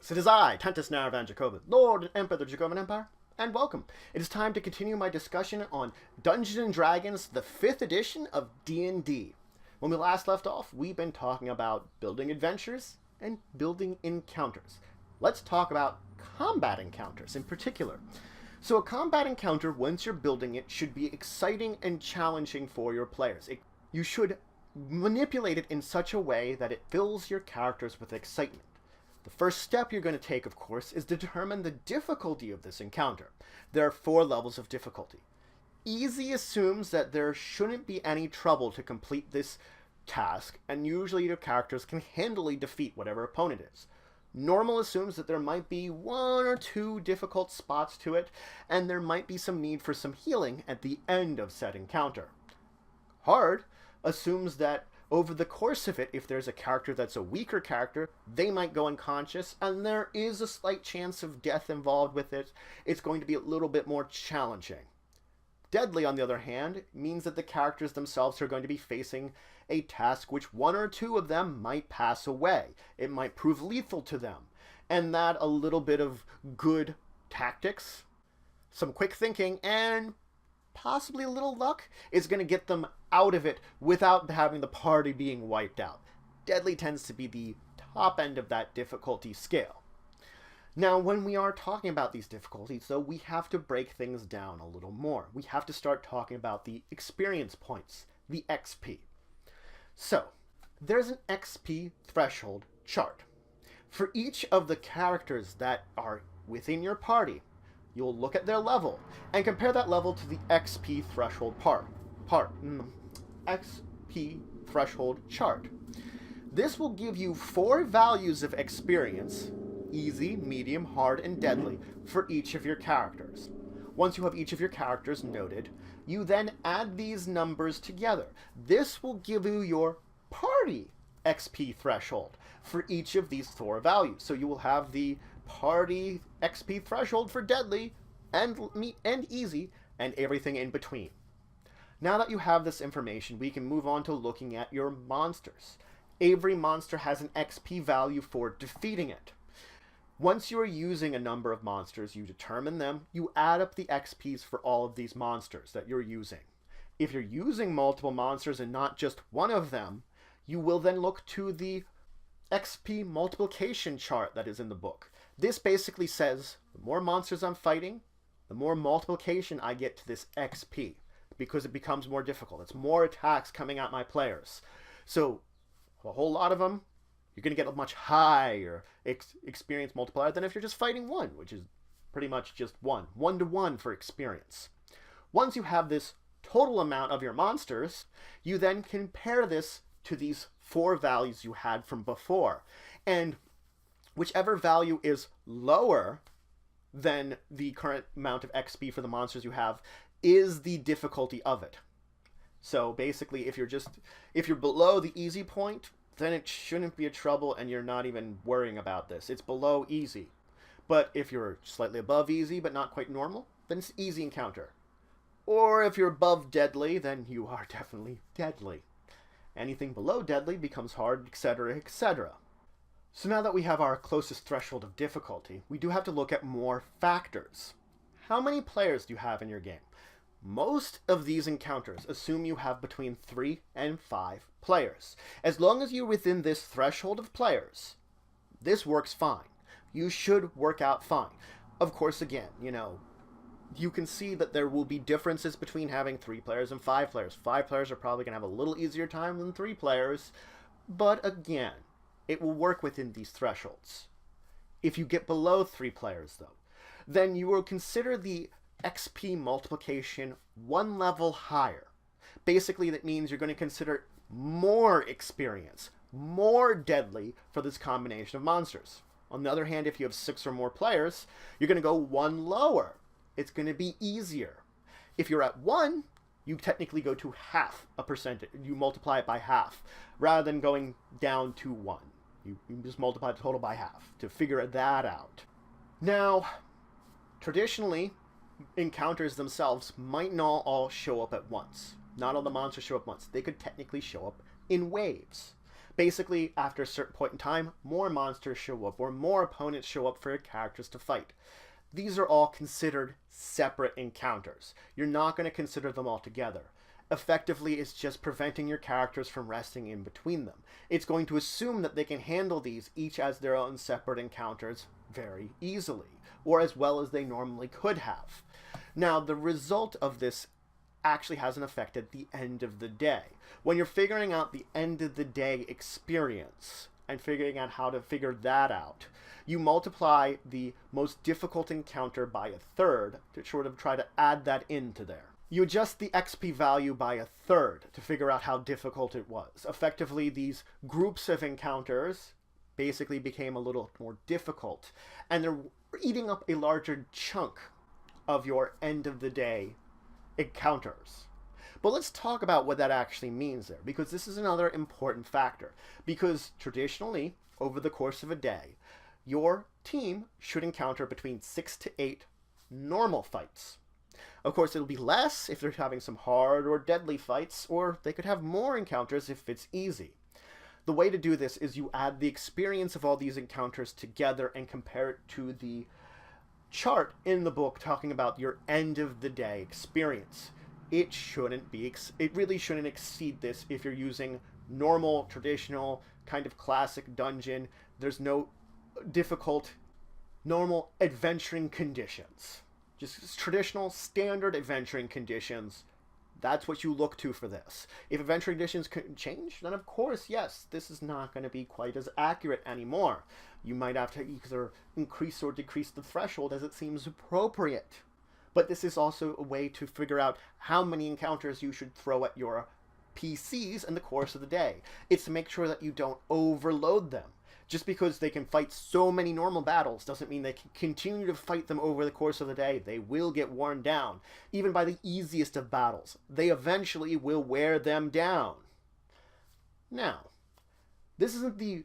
folks, it is I, Tentus Naravan Dracovin, Lord and Emperor of the Dracovin Empire, and welcome. It is time to continue my discussion on Dungeons & Dragons, the 5th edition of D&D. When we last left off, we've been talking about building adventures and building encounters. Let's talk about combat encounters in particular. So a combat encounter, once you're building it, should be exciting and challenging for your players. You should manipulate it in such a way that it fills your characters with excitement. The first step you're going to take, of course, is to determine the difficulty of this encounter. There are 4 levels of difficulty. Easy assumes that there shouldn't be any trouble to complete this task, and usually your characters can handily defeat whatever opponent is. Normal assumes that there might be 1 or 2 difficult spots to it, and there might be some need for some healing at the end of said encounter. Hard assumes that over the course of it, if there's a character that's a weaker character, they might go unconscious, and there is a slight chance of death involved with it. It's going to be a little bit more challenging. Deadly, on the other hand, means that the characters themselves are going to be facing a task which 1 or 2 of them might pass away. It might prove lethal to them. And that a little bit of good tactics, some quick thinking, and possibly a little luck is going to get them out of it without having the party being wiped out. Deadly tends to be the top end of that difficulty scale. Now, when we are talking about these difficulties, though, we have to break things down a little more. We have to start talking about the experience points, the XP. So, there's an XP threshold chart. For each of the characters that are within your party, you'll look at their level and compare that level to the XP threshold XP threshold chart. This will give you 4 values of experience: easy, medium, hard, and deadly, for each of your characters. Once you have each of your characters noted, you then add these numbers together. This will give you your party XP threshold for each of these 4 values. So you will have the party XP threshold for deadly and easy and everything in between. Now that you have this information, we can move on to looking at your monsters. Every monster has an XP value for defeating it. Once you are using a number of monsters, you determine them, you add up the XPs for all of these monsters that you're using. If you're using multiple monsters and not just one of them, you will then look to the XP multiplication chart that is in the book. This basically says the more monsters I'm fighting, the more multiplication I get to this XP, because it becomes more difficult. It's more attacks coming at my players. So a whole lot of them, you're going to get a much higher experience multiplier than if you're just fighting one, which is pretty much just 1 to 1 for experience. Once you have this total amount of your monsters, you then compare this to these 4 values you had from before. And whichever value is lower than the current amount of XP for the monsters you have is the difficulty of it. So basically, if you're below the easy point, then it shouldn't be a trouble and you're not even worrying about this. It's below easy. But if you're slightly above easy but not quite normal, then it's easy encounter. Or if you're above deadly, then you are definitely deadly. Anything below deadly becomes hard, etc., etc. So now that we have our closest threshold of difficulty, we do have to look at more factors. How many players do you have in your game? Most of these encounters assume you have between 3 and 5 players. As long as you're within this threshold of players, this works fine. You should work out fine. Of course, again, you can see that there will be differences between having 3 players and 5 players. 5 players are probably going to have a little easier time than 3 players, but again, it will work within these thresholds. If you get below 3 players, though, then you will consider the XP multiplication 1 level higher. Basically, that means you're going to consider more experience, more deadly for this combination of monsters. On the other hand, if you have 6 or more players, you're going to go 1 lower. It's going to be easier. If you're at 1, you technically go to half a percentage. You multiply it by half, rather than going down to 1. You just multiply the total by half to figure that out. Now, traditionally, encounters themselves might not all show up at once. Not all the monsters show up once. They could technically show up in waves. Basically, after a certain point in time, more monsters show up or more opponents show up for your characters to fight. These are all considered separate encounters. You're not going to consider them all together. Effectively, it's just preventing your characters from resting in between them. It's going to assume that they can handle these each as their own separate encounters very easily, or as well as they normally could have. Now, the result of this actually has an effect at the end of the day. When you're figuring out the end of the day experience and figuring out how to figure that out, you multiply the most difficult encounter by a third to sort of try to add that into there. You adjust the XP value by a third to figure out how difficult it was. Effectively, these groups of encounters basically became a little more difficult, and they're eating up a larger chunk of your end of the day encounters. But let's talk about what that actually means there, because this is another important factor. Because traditionally, over the course of a day, your team should encounter between 6 to 8 normal fights. Of course, it'll be less if they're having some hard or deadly fights, or they could have more encounters if it's easy. The way to do this is you add the experience of all these encounters together and compare it to the chart in the book talking about your end of the day experience. It really shouldn't exceed this if you're using normal, traditional, kind of classic dungeon. There's no difficult, normal adventuring conditions. Just traditional, standard adventuring conditions. That's what you look to for this. If adventuring conditions can change, then of course, yes, this is not going to be quite as accurate anymore. You might have to either increase or decrease the threshold as it seems appropriate. But this is also a way to figure out how many encounters you should throw at your PCs in the course of the day. It's to make sure that you don't overload them. Just because they can fight so many normal battles doesn't mean they can continue to fight them over the course of the day. They will get worn down. Even by the easiest of battles, they eventually will wear them down. Now, this isn't the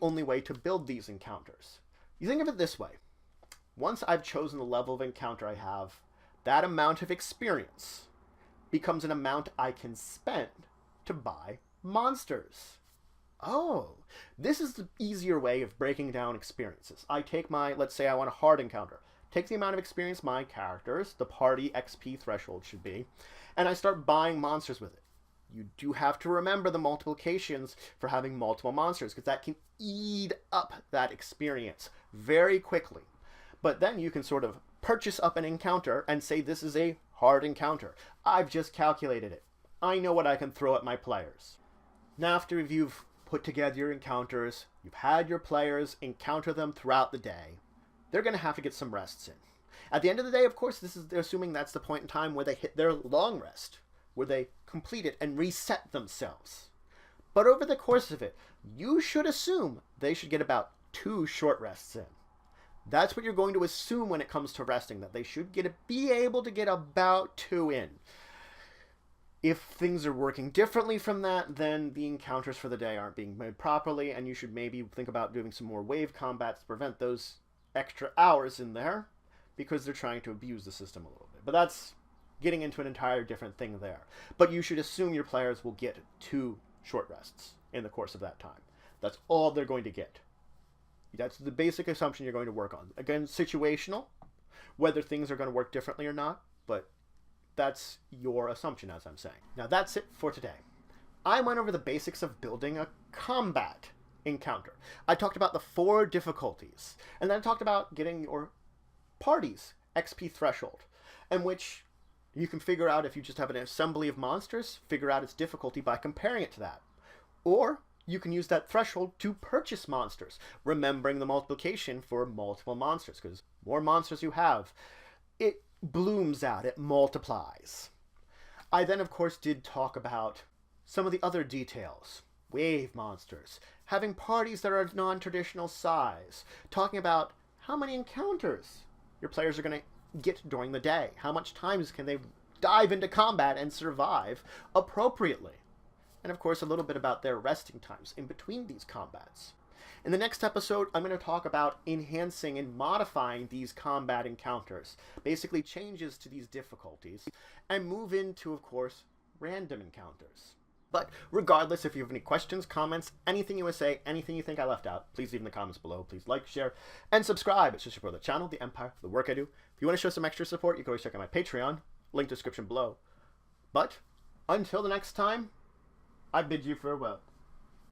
only way to build these encounters. You think of it this way. Once I've chosen the level of encounter I have, that amount of experience becomes an amount I can spend to buy monsters. Oh, this is the easier way of breaking down experiences. I take let's say I want a hard encounter. Take the amount of experience my characters, the party XP threshold should be, and I start buying monsters with it. You do have to remember the multiplications for having multiple monsters, because that can eat up that experience very quickly. But then you can sort of purchase up an encounter and say this is a hard encounter. I've just calculated it. I know what I can throw at my players. Now after you've put together your encounters, you've had your players encounter them throughout the day, they're going to have to get some rests in. At the end of the day, of course, they're assuming that's the point in time where they hit their long rest, where they complete it and reset themselves. But over the course of it, you should assume they should get about 2 short rests in. That's what you're going to assume when it comes to resting, that they should be able to get about 2 in. If things are working differently from that, then the encounters for the day aren't being made properly, and you should maybe think about doing some more wave combats to prevent those extra hours in there, because they're trying to abuse the system a little bit. But that's getting into an entire different thing there. But you should assume your players will get 2 short rests in the course of that time. That's all they're going to get. That's the basic assumption you're going to work on. Again, situational, whether things are going to work differently or not, but that's your assumption, as I'm saying. Now that's it for today. I went over the basics of building a combat encounter. I talked about the 4 difficulties, and then I talked about getting your party's XP threshold, in which you can figure out, if you just have an assembly of monsters, figure out its difficulty by comparing it to that. Or you can use that threshold to purchase monsters, remembering the multiplication for multiple monsters, because more monsters you have, it blooms out, it multiplies. I then, of course, did talk about some of the other details. Wave monsters, having parties that are non-traditional size, talking about how many encounters your players are going to get during the day, how much times can they dive into combat and survive appropriately. And of course, a little bit about their resting times in between these combats. In the next episode, I'm going to talk about enhancing and modifying these combat encounters, basically changes to these difficulties, and move into, of course, random encounters. But regardless, if you have any questions, comments, anything you want to say, anything you think I left out, please leave in the comments below. Please like, share, and subscribe. It's just support the channel, the Empire, the work I do. If you want to show some extra support, you can always check out my Patreon. Link description below. But until the next time, I bid you farewell.